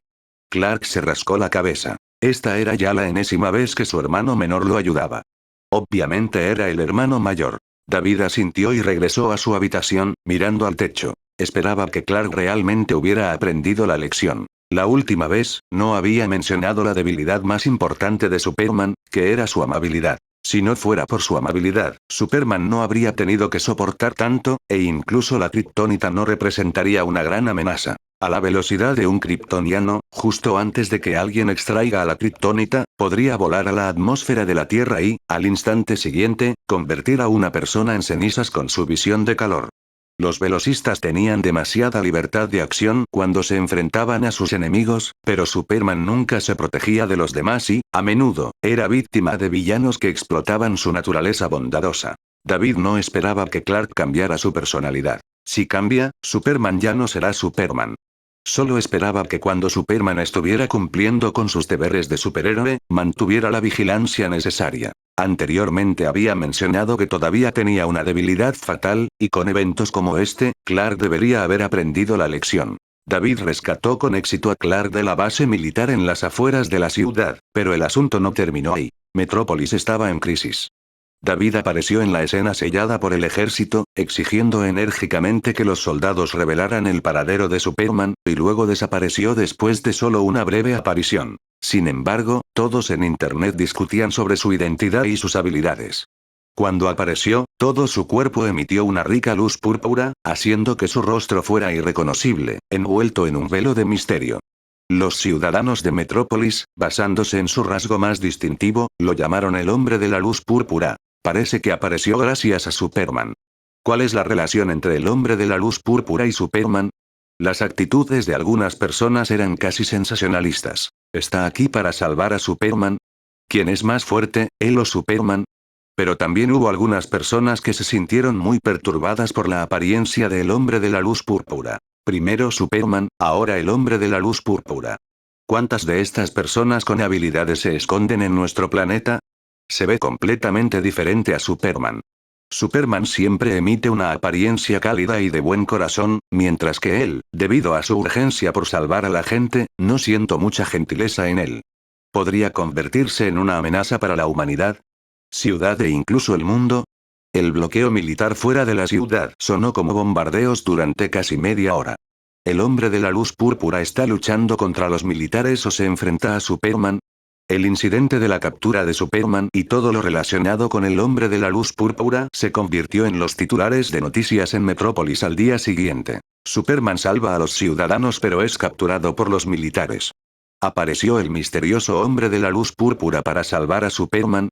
Clark se rascó la cabeza. Esta era ya la enésima vez que su hermano menor lo ayudaba. Obviamente era el hermano mayor. David asintió y regresó a su habitación, mirando al techo. Esperaba que Clark realmente hubiera aprendido la lección. La última vez, no había mencionado la debilidad más importante de Superman, que era su amabilidad. Si no fuera por su amabilidad, Superman no habría tenido que soportar tanto, e incluso la kriptonita no representaría una gran amenaza. A la velocidad de un kryptoniano, justo antes de que alguien extraiga a la kriptonita, podría volar a la atmósfera de la Tierra y, al instante siguiente, convertir a una persona en cenizas con su visión de calor. Los velocistas tenían demasiada libertad de acción cuando se enfrentaban a sus enemigos, pero Superman nunca se protegía de los demás y, a menudo, era víctima de villanos que explotaban su naturaleza bondadosa. David no esperaba que Clark cambiara su personalidad. Si cambia, Superman ya no será Superman. Solo esperaba que cuando Superman estuviera cumpliendo con sus deberes de superhéroe, mantuviera la vigilancia necesaria. Anteriormente había mencionado que todavía tenía una debilidad fatal, y con eventos como este, Clark debería haber aprendido la lección. David rescató con éxito a Clark de la base militar en las afueras de la ciudad, pero el asunto no terminó ahí. Metrópolis estaba en crisis. David apareció en la escena sellada por el ejército, exigiendo enérgicamente que los soldados revelaran el paradero de Superman, y luego desapareció después de solo una breve aparición. Sin embargo, todos en Internet discutían sobre su identidad y sus habilidades. Cuando apareció, todo su cuerpo emitió una rica luz púrpura, haciendo que su rostro fuera irreconocible, envuelto en un velo de misterio. Los ciudadanos de Metrópolis, basándose en su rasgo más distintivo, lo llamaron el hombre de la luz púrpura. Parece que apareció gracias a Superman. ¿Cuál es la relación entre el hombre de la luz púrpura y Superman? Las actitudes de algunas personas eran casi sensacionalistas. ¿Está aquí para salvar a Superman? ¿Quién es más fuerte, él o Superman? Pero también hubo algunas personas que se sintieron muy perturbadas por la apariencia del hombre de la luz púrpura. Primero Superman, ahora el hombre de la luz púrpura. ¿Cuántas de estas personas con habilidades se esconden en nuestro planeta? Se ve completamente diferente a Superman. Superman siempre emite una apariencia cálida y de buen corazón, mientras que él, debido a su urgencia por salvar a la gente, no siento mucha gentileza en él. ¿Podría convertirse en una amenaza para la humanidad? ¿Ciudad e incluso el mundo? El bloqueo militar fuera de la ciudad sonó como bombardeos durante casi media hora. ¿El hombre de la luz púrpura está luchando contra los militares o se enfrenta a Superman? El incidente de la captura de Superman y todo lo relacionado con el hombre de la luz púrpura se convirtió en los titulares de noticias en Metrópolis al día siguiente. Superman salva a los ciudadanos pero es capturado por los militares. ¿Apareció el misterioso hombre de la luz púrpura para salvar a Superman?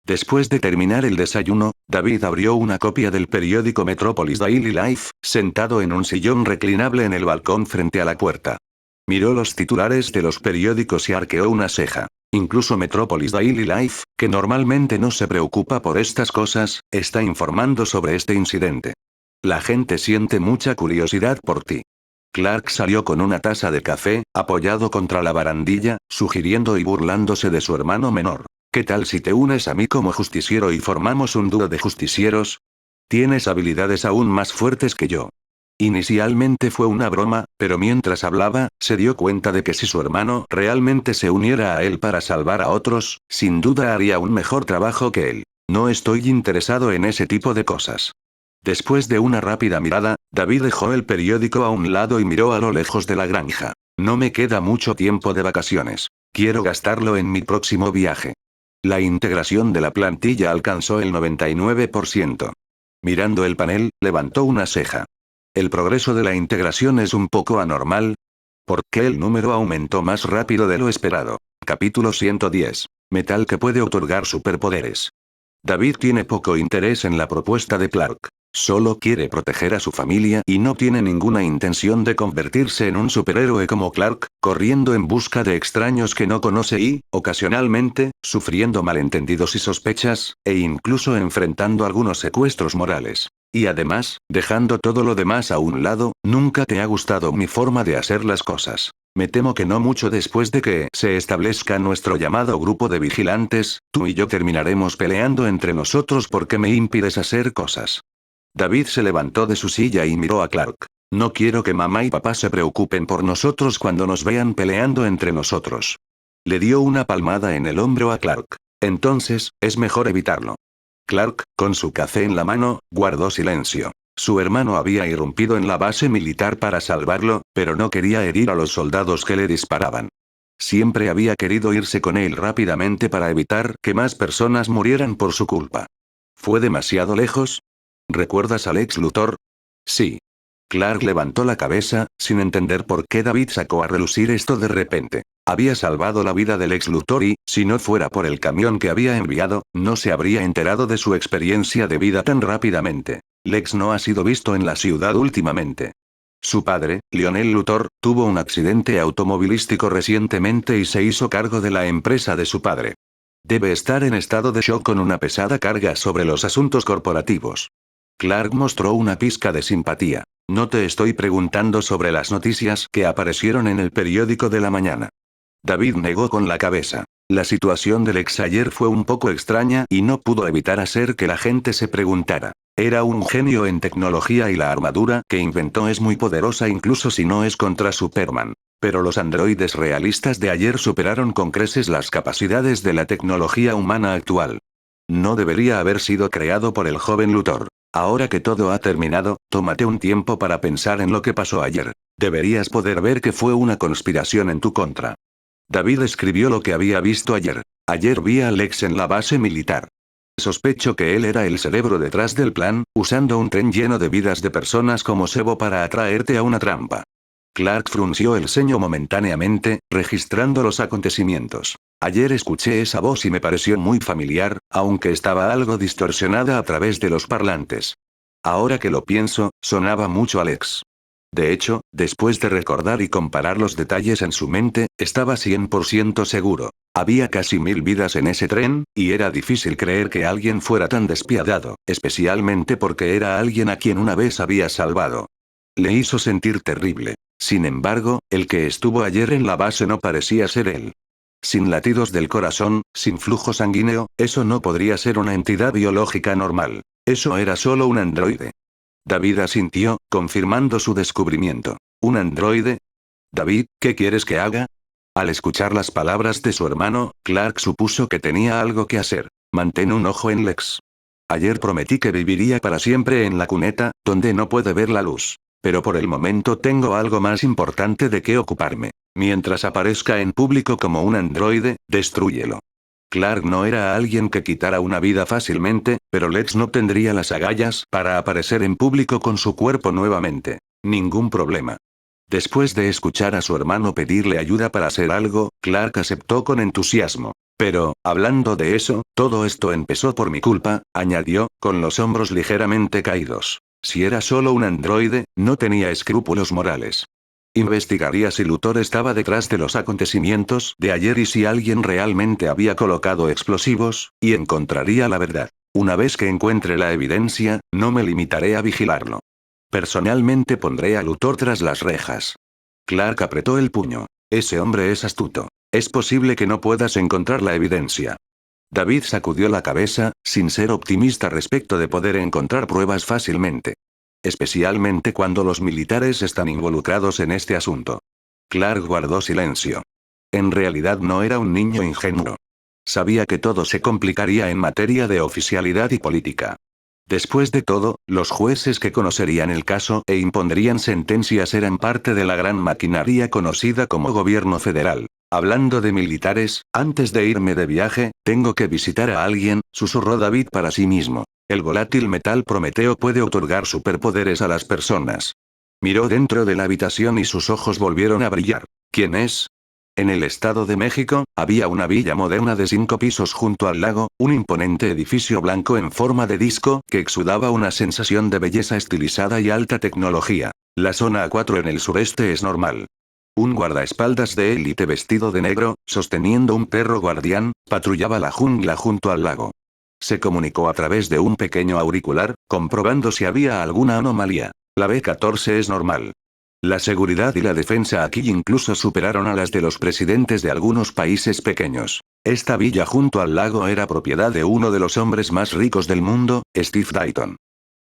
Después de terminar el desayuno, David abrió una copia del periódico Metropolis Daily Life, sentado en un sillón reclinable en el balcón frente a la puerta. Miró los titulares de los periódicos y arqueó una ceja. Incluso Metropolis Daily Life, que normalmente no se preocupa por estas cosas, está informando sobre este incidente. La gente siente mucha curiosidad por ti. Clark salió con una taza de café, apoyado contra la barandilla, sugiriendo y burlándose de su hermano menor. ¿Qué tal si te unes a mí como justiciero y formamos un dúo de justicieros? Tienes habilidades aún más fuertes que yo. Inicialmente fue una broma, pero mientras hablaba, se dio cuenta de que si su hermano realmente se uniera a él para salvar a otros, sin duda haría un mejor trabajo que él. No estoy interesado en ese tipo de cosas. Después de una rápida mirada, David dejó el periódico a un lado y miró a lo lejos de la granja. No me queda mucho tiempo de vacaciones. Quiero gastarlo en mi próximo viaje. La integración de la plantilla alcanzó el 99%. Mirando el panel, levantó una ceja. ¿El progreso de la integración es un poco anormal? ¿Por qué el número aumentó más rápido de lo esperado? Capítulo 110. Metal que puede otorgar superpoderes. David tiene poco interés en la propuesta de Clark. Solo quiere proteger a su familia y no tiene ninguna intención de convertirse en un superhéroe como Clark, corriendo en busca de extraños que no conoce y, ocasionalmente, sufriendo malentendidos y sospechas, e incluso enfrentando algunos secuestros morales. Y además, dejando todo lo demás a un lado, nunca te ha gustado mi forma de hacer las cosas. Me temo que no mucho después de que se establezca nuestro llamado grupo de vigilantes, tú y yo terminaremos peleando entre nosotros porque me impides hacer cosas. David se levantó de su silla y miró a Clark. No quiero que mamá y papá se preocupen por nosotros cuando nos vean peleando entre nosotros. Le dio una palmada en el hombro a Clark. Entonces, es mejor evitarlo. Clark, con su café en la mano, guardó silencio. Su hermano había irrumpido en la base militar para salvarlo, pero no quería herir a los soldados que le disparaban. Siempre había querido irse con él rápidamente para evitar que más personas murieran por su culpa. ¿Fue demasiado lejos? ¿Recuerdas al ex Luthor? Sí. Clark levantó la cabeza, sin entender por qué David sacó a relucir esto de repente. Había salvado la vida del ex Luthor y, si no fuera por el camión que había enviado, no se habría enterado de su experiencia de vida tan rápidamente. Lex no ha sido visto en la ciudad últimamente. Su padre, Lionel Luthor, tuvo un accidente automovilístico recientemente y se hizo cargo de la empresa de su padre. Debe estar en estado de shock con una pesada carga sobre los asuntos corporativos. Clark mostró una pizca de simpatía. No te estoy preguntando sobre las noticias que aparecieron en el periódico de la mañana. David negó con la cabeza. La situación del ex ayer fue un poco extraña y no pudo evitar hacer que la gente se preguntara. Era un genio en tecnología y la armadura que inventó es muy poderosa incluso si no es contra Superman. Pero los androides realistas de ayer superaron con creces las capacidades de la tecnología humana actual. No debería haber sido creado por el joven Luthor. Ahora que todo ha terminado, tómate un tiempo para pensar en lo que pasó ayer. Deberías poder ver que fue una conspiración en tu contra. David escribió lo que había visto ayer. Ayer vi a Lex en la base militar. Sospecho que él era el cerebro detrás del plan, usando un tren lleno de vidas de personas como cebo para atraerte a una trampa. Clark frunció el ceño momentáneamente, registrando los acontecimientos. Ayer escuché esa voz y me pareció muy familiar, aunque estaba algo distorsionada a través de los parlantes. Ahora que lo pienso, sonaba mucho a Lex. De hecho, después de recordar y comparar los detalles en su mente, estaba 100% seguro. Había casi 1000 vidas en ese tren, y era difícil creer que alguien fuera tan despiadado, especialmente porque era alguien a quien una vez había salvado. Le hizo sentir terrible. Sin embargo, el que estuvo ayer en la base no parecía ser él. Sin latidos del corazón, sin flujo sanguíneo, eso no podría ser una entidad biológica normal. Eso era solo un androide. David asintió, confirmando su descubrimiento. ¿Un androide? David, ¿qué quieres que haga? Al escuchar las palabras de su hermano, Clark supuso que tenía algo que hacer. Mantén un ojo en Lex. Ayer prometí que viviría para siempre en la cuneta, donde no puede ver la luz. Pero por el momento tengo algo más importante de qué ocuparme. Mientras aparezca en público como un androide, destrúyelo. Clark no era alguien que quitara una vida fácilmente, pero Lex no tendría las agallas para aparecer en público con su cuerpo nuevamente. Ningún problema. Después de escuchar a su hermano pedirle ayuda para hacer algo, Clark aceptó con entusiasmo. Pero, hablando de eso, todo esto empezó por mi culpa, añadió, con los hombros ligeramente caídos. Si era solo un androide, no tenía escrúpulos morales. Investigaría si Luthor estaba detrás de los acontecimientos de ayer y si alguien realmente había colocado explosivos, y encontraría la verdad. Una vez que encuentre la evidencia, no me limitaré a vigilarlo. Personalmente pondré a Luthor tras las rejas. Clark apretó el puño. Ese hombre es astuto. Es posible que no puedas encontrar la evidencia. David sacudió la cabeza, sin ser optimista respecto de poder encontrar pruebas fácilmente. Especialmente cuando los militares están involucrados en este asunto. Clark guardó silencio. En realidad no era un niño ingenuo. Sabía que todo se complicaría en materia de oficialidad y política. Después de todo, los jueces que conocerían el caso e impondrían sentencias eran parte de la gran maquinaria conocida como gobierno federal. Hablando de militares, antes de irme de viaje, tengo que visitar a alguien, susurró David para sí mismo. El volátil metal Prometeo puede otorgar superpoderes a las personas. Miró dentro de la habitación y sus ojos volvieron a brillar. ¿Quién es? En el Estado de México, había una villa moderna de 5 pisos junto al lago, un imponente edificio blanco en forma de disco, que exudaba una sensación de belleza estilizada y alta tecnología. La zona A4 en el sureste es normal. Un guardaespaldas de élite vestido de negro, sosteniendo un perro guardián, patrullaba la jungla junto al lago. Se comunicó a través de un pequeño auricular, comprobando si había alguna anomalía. La B-14 es normal. La seguridad y la defensa aquí incluso superaron a las de los presidentes de algunos países pequeños. Esta villa junto al lago era propiedad de uno de los hombres más ricos del mundo, Steve Dayton.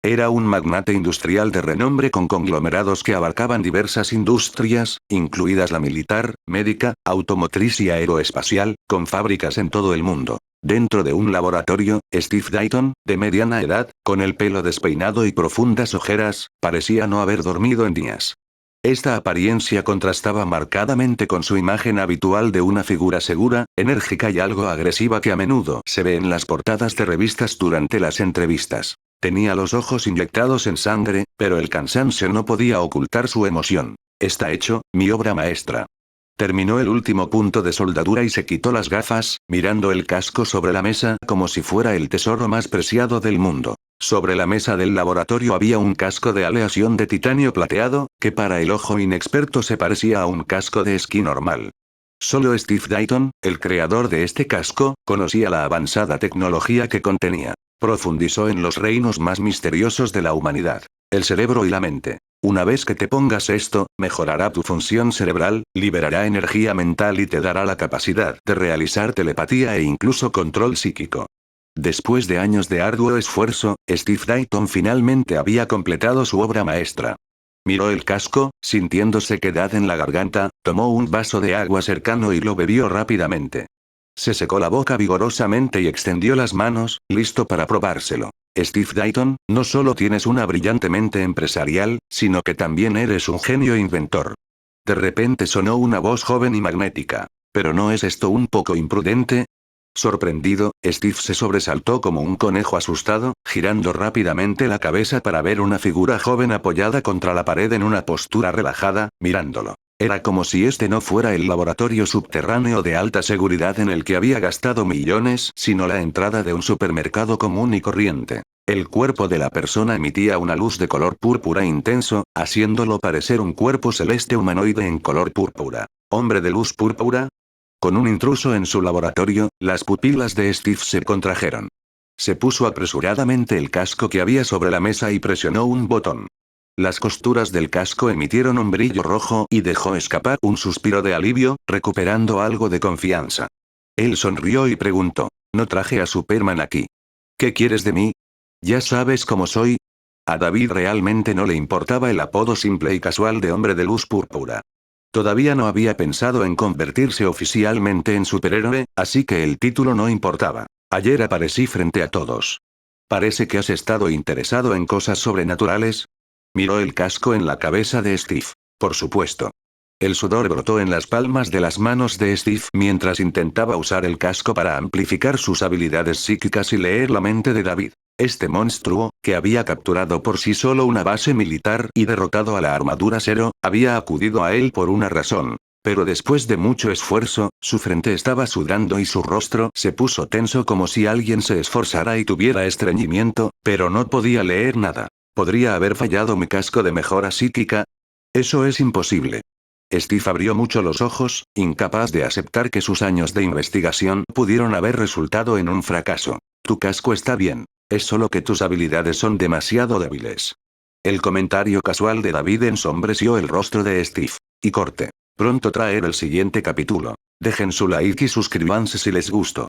Era un magnate industrial de renombre con conglomerados que abarcaban diversas industrias, incluidas la militar, médica, automotriz y aeroespacial, con fábricas en todo el mundo. Dentro de un laboratorio, Steve Dayton, de mediana edad, con el pelo despeinado y profundas ojeras, parecía no haber dormido en días. Esta apariencia contrastaba marcadamente con su imagen habitual de una figura segura, enérgica y algo agresiva que a menudo se ve en las portadas de revistas durante las entrevistas. Tenía los ojos inyectados en sangre, pero el cansancio no podía ocultar su emoción. Está hecho, mi obra maestra. Terminó el último punto de soldadura y se quitó las gafas, mirando el casco sobre la mesa como si fuera el tesoro más preciado del mundo. Sobre la mesa del laboratorio había un casco de aleación de titanio plateado, que para el ojo inexperto se parecía a un casco de esquí normal. Solo Steve Dayton, el creador de este casco, conocía la avanzada tecnología que contenía. Profundizó en los reinos más misteriosos de la humanidad. El cerebro y la mente. Una vez que te pongas esto, mejorará tu función cerebral, liberará energía mental y te dará la capacidad de realizar telepatía e incluso control psíquico. Después de años de arduo esfuerzo, Steve Dayton finalmente había completado su obra maestra. Miró el casco, sintiendo sequedad en la garganta, tomó un vaso de agua cercano y lo bebió rápidamente. Se secó la boca vigorosamente y extendió las manos, listo para probárselo. Steve Dayton, no solo tienes una brillante mente empresarial, sino que también eres un genio inventor. De repente sonó una voz joven y magnética. ¿Pero no es esto un poco imprudente? Sorprendido, Steve se sobresaltó como un conejo asustado, girando rápidamente la cabeza para ver una figura joven apoyada contra la pared en una postura relajada, mirándolo. Era como si este no fuera el laboratorio subterráneo de alta seguridad en el que había gastado millones, sino la entrada de un supermercado común y corriente. El cuerpo de la persona emitía una luz de color púrpura intenso, haciéndolo parecer un cuerpo celeste humanoide en color púrpura. ¿Hombre de luz púrpura? Con un intruso en su laboratorio, las pupilas de Steve se contrajeron. Se puso apresuradamente el casco que había sobre la mesa y presionó un botón. Las costuras del casco emitieron un brillo rojo y dejó escapar un suspiro de alivio, recuperando algo de confianza. Él sonrió y preguntó: «No traje a Superman aquí. ¿Qué quieres de mí? ¿Ya sabes cómo soy?» A David realmente no le importaba el apodo simple y casual de hombre de luz púrpura. Todavía no había pensado en convertirse oficialmente en superhéroe, así que el título no importaba. Ayer aparecí frente a todos. Parece que has estado interesado en cosas sobrenaturales. Miró el casco en la cabeza de Steve. Por supuesto. El sudor brotó en las palmas de las manos de Steve mientras intentaba usar el casco para amplificar sus habilidades psíquicas y leer la mente de David. Este monstruo, que había capturado por sí solo una base militar y derrotado a la armadura Zero, había acudido a él por una razón. Pero después de mucho esfuerzo, su frente estaba sudando y su rostro se puso tenso como si alguien se esforzara y tuviera estreñimiento, pero no podía leer nada. ¿Podría haber fallado mi casco de mejora psíquica? Eso es imposible. Steve abrió mucho los ojos, incapaz de aceptar que sus años de investigación pudieron haber resultado en un fracaso. Tu casco está bien. Es solo que tus habilidades son demasiado débiles. El comentario casual de David ensombreció el rostro de Steve. Y corte. Pronto traer el siguiente capítulo. Dejen su like y suscríbanse si les gustó.